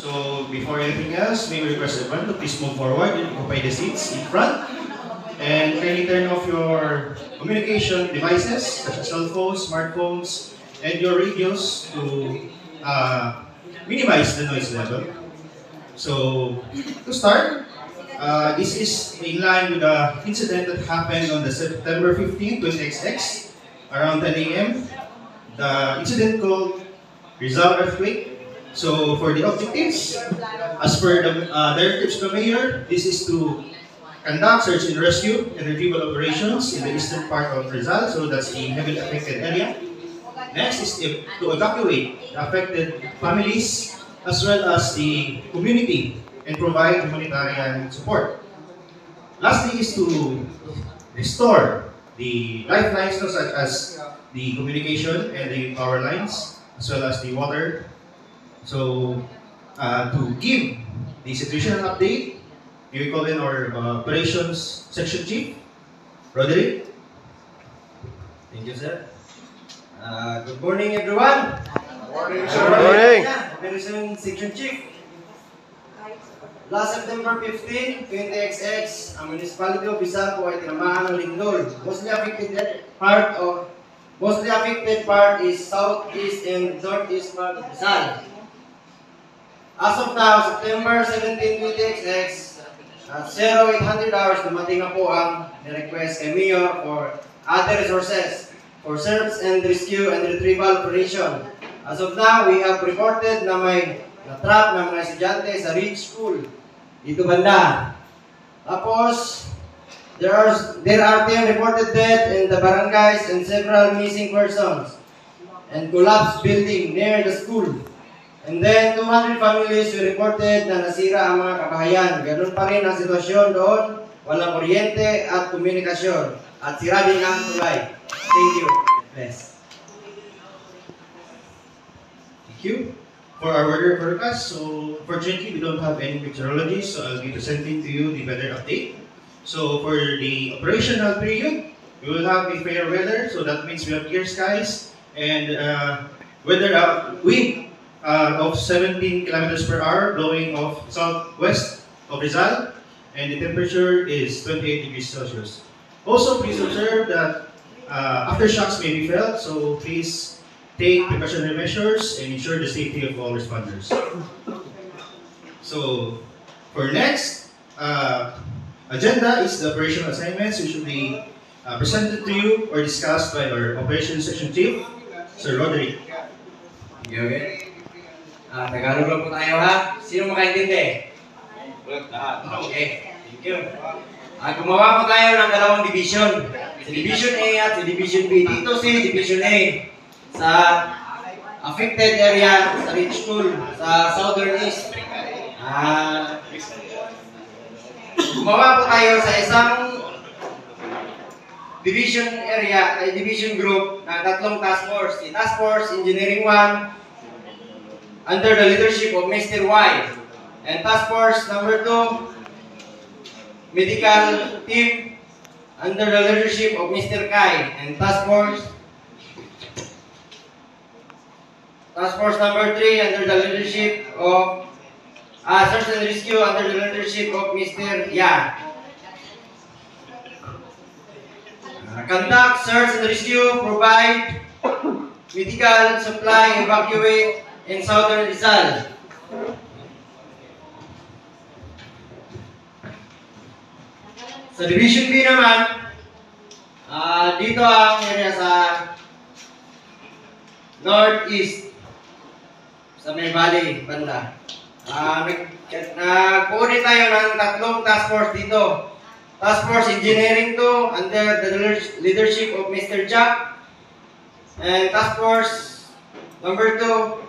So before anything else, may we request everyone to please move forward and occupy the seats in front. And kindly turn off your communication devices such as cell phones, smartphones, and your radios to minimize the noise level. So to start, this is in line with the incident that happened on the September 15, 20XX, around 10 a.m. The incident called Rizal Earthquake. So for the objectives, as per the directives of the mayor, this is to conduct search and rescue and retrieval operations in the eastern part of Rizal, so that's the heavily affected area. Next is to evacuate the affected families as well as the community and provide humanitarian support. Lastly is to restore the lifelines such as the communication and the power lines as well as the water. So to give the situational update, we call in our operations section chief, Roderick. Thank you, sir. Good morning, everyone. Good morning, sir. Good morning. Operation section chief. Last September 15, 20XX, ang municipality of Rizal po ay tinamaan ng lindol. Mostly affected part is southeast and northeast part of Rizal. As of now, September 17, 20XX, at 0800 hours, dumating na po ang request kay Mayor for other resources for search and rescue and retrieval operation. As of now, we have reported na may na-trap ng mga estudyante sa Ridge School dito banda. Tapos, there are 10 reported dead in the barangays and several missing persons and collapsed building near the school. And then, 200 families were reported na nasira ang mga kabahayan. Ganun pa rin ang sitwasyon doon. Walang kuryente at komunikasyon. At sira din ang tulay. Thank you. Bless. Thank you. For our weather forecast, so fortunately we don't have any meteorologists, so I'll be presenting to you the weather update. So for the operational period, we will have a fair weather, so that means we have clear skies and wind of 17 kilometers per hour blowing off southwest of Rizal, and the temperature is 28 degrees Celsius. Also, please observe that aftershocks may be felt, so please take precautionary measures and ensure the safety of all responders. So, for next agenda is the operational assignments, which will be presented to you or discussed by our operations section chief, Sir Roderick. Okay. Tagalog lang po tayo, ha? Sino makaintindi? Okay. Thank you. Gumawa po tayo ng dalawang division. Si Division A at si Division B. Dito si Division A sa affected area sa Ridge School sa Southern East. Gumawa po tayo sa isang division area, ay division group ng tatlong task force. Si Task Force Engineering 1 under the leadership of Mr. Y, and Task Force number 2 Medical Team under the leadership of Mr. Kai, and Task Force number 3 under the leadership of Search and Rescue under the leadership of Mr. Ya. Conduct search and rescue, provide medical supply, evacuate in Southern Rizal. Sa Division B naman, dito ang area sa Northeast, sa May Valley, banda. Nagpunin tayo ng tatlong task force dito. Task Force Engineering 2 under the leadership of Mr. Jack, and Task Force number 2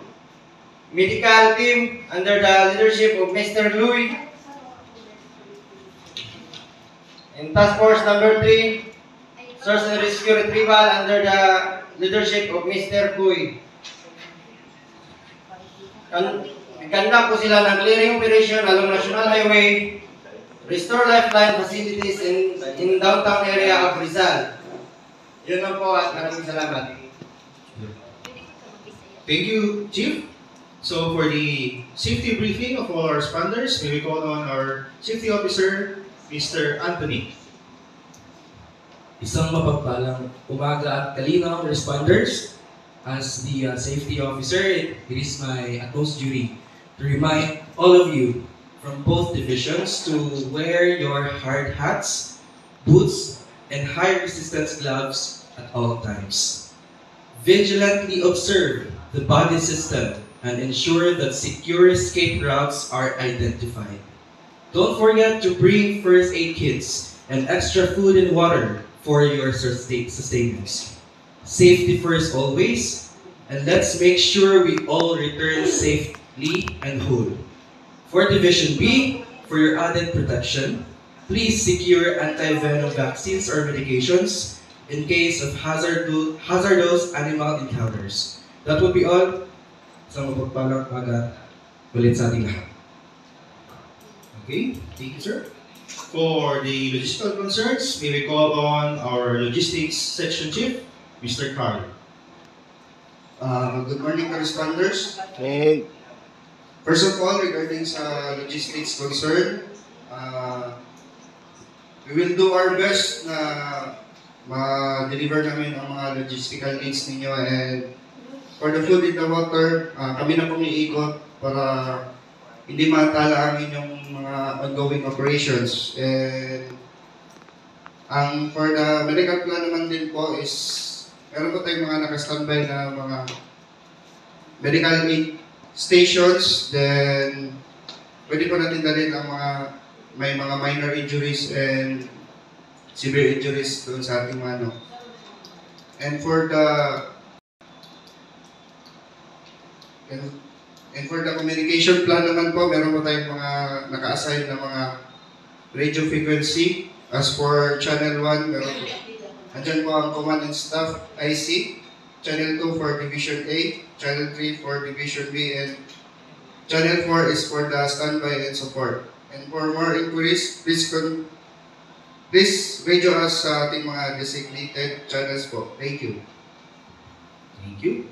Medical Team under the leadership of Mr. Louis, and Task Force number 3 Search and Rescue Retrieval under the leadership of Mr. Kui. Conduct po sila ng clearing operation along National Highway, restore lifeline facilities in downtown area of Rizal. Yun lang po at maraming salamat. Thank you, Chief. So for the safety briefing of all our responders, may we call on our safety officer, Mr. Anthony. Isang mapagpalang umaga at kalinaw, responders. As the safety officer, it is my utmost duty to remind all of you from both divisions to wear your hard hats, boots, and high resistance gloves at all times. Vigilantly observe the body system and ensure that secure escape routes are identified. Don't forget to bring first aid kits and extra food and water for your sustenance. Safety first always, and let's make sure we all return safely and whole. For Division B, for your added protection, please secure anti-venom vaccines or medications in case of hazardous animal encounters. That would be all. Isang mapagpalang umaga ulit sa ating lahat. Okay, thank you, sir. For the logistical concerns, may we call on our logistics section chief, Mr. Carl. Good morning, corresponders. First of all, regarding sa logistics concern, we will do our best na ma-deliver namin ang mga logistical needs ninyo, and for the food and the water, kami na pumiikot para hindi matala ang inyong mga ongoing operations. And for the medical plan naman din po is meron po tayong mga naka-standby na mga medical aid stations. Then pwede po natin dalhin ang may mga minor injuries and severe injuries doon sa ating ano. And for the communication plan naman po, meron po tayong mga naka-assign na mga radio frequency. As for Channel 1, meron po. Andyan po ang Command and Staff IC. Channel 2 for Division A, Channel 3 for Division B, and Channel 4 is for the standby and support. And for more inquiries, please radio us sa ating mga designated channels po. Thank you. Thank you.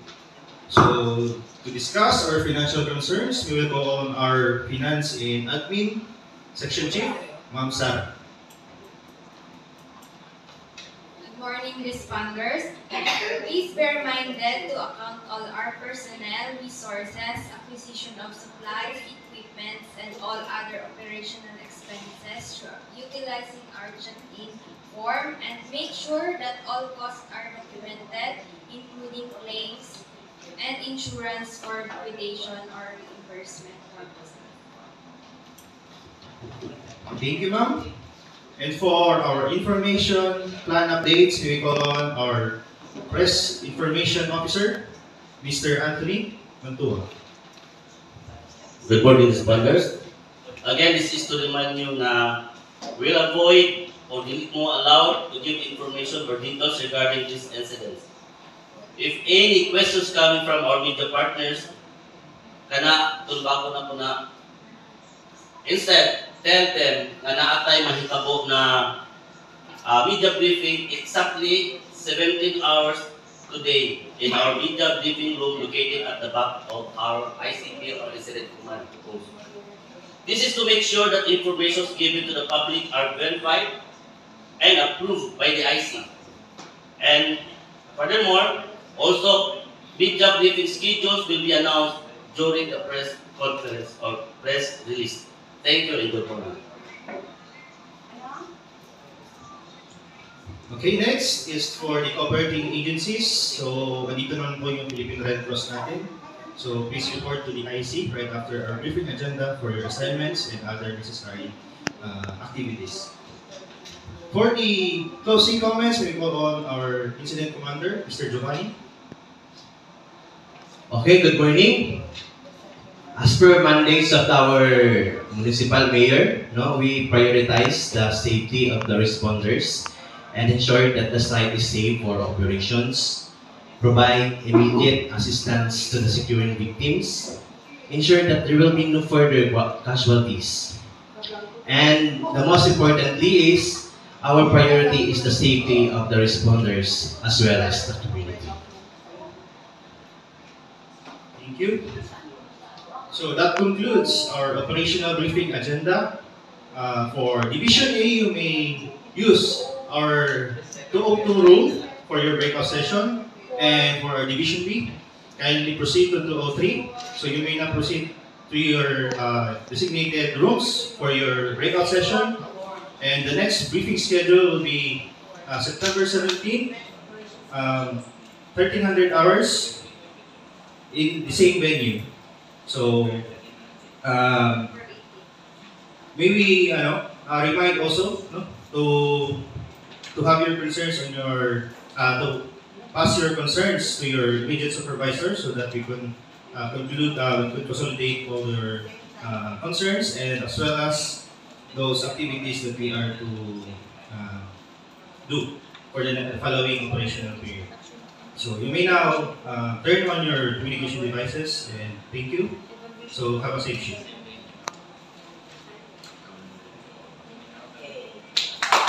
So, to discuss our financial concerns, we will call on our Finance and Admin Section Chief, Ma'am Sarah. Good morning, responders. Please bear minded to account all our personnel, resources, acquisition of supplies, equipments, and all other operational expenses through utilizing urgent aid form, and make sure that all costs are documented, including claims and insurance for liquidation or reimbursement purposes. Thank you, ma'am. And for our information plan updates, we call on our Press Information Officer, Mr. Anthony Mantua. Good morning, responders. Again, this is to remind you na we'll avoid or hindi mo allowed to give information or details regarding these incidents. If any questions coming from our media partners, kana tulbako na po na. Instead, tell them na naatay mahitabo na media briefing exactly 17 hours today in our media briefing room located at the back of our ICP or Incident Command post. This is to make sure that information given to the public are verified and approved by the IC. And furthermore, also, media briefing schedules will be announced during the press conference or press release. Thank you, and good morning. Okay, next is for the cooperating agencies. So, andito naman po yung Philippine Red Cross natin. So, please report to the IC right after our briefing agenda for your assignments and other necessary activities. For the closing comments, we call on our Incident Commander, Mr. Giovanni. Okay, good morning. As per mandates of our municipal mayor, we prioritize the safety of the responders and ensure that the site is safe for operations, provide immediate assistance to the securing victims, ensure that there will be no further casualties. And the most importantly is, our priority is the safety of the responders as well as the community. Thank you. So that concludes our operational briefing agenda. For Division A, you may use our 202 room for your breakout session. And for our Division B, kindly proceed to 203. So you may now proceed to your designated rooms for your breakout session. And the next briefing schedule will be September 17, 1300 hours in the same venue. So, maybe remind also to have your concerns on your to pass your concerns to your immediate supervisor so that we can we could consolidate all your concerns and as well as those activities that we are to do for the following operational period. So you may now turn on your communication devices and thank you. So have a safe shift.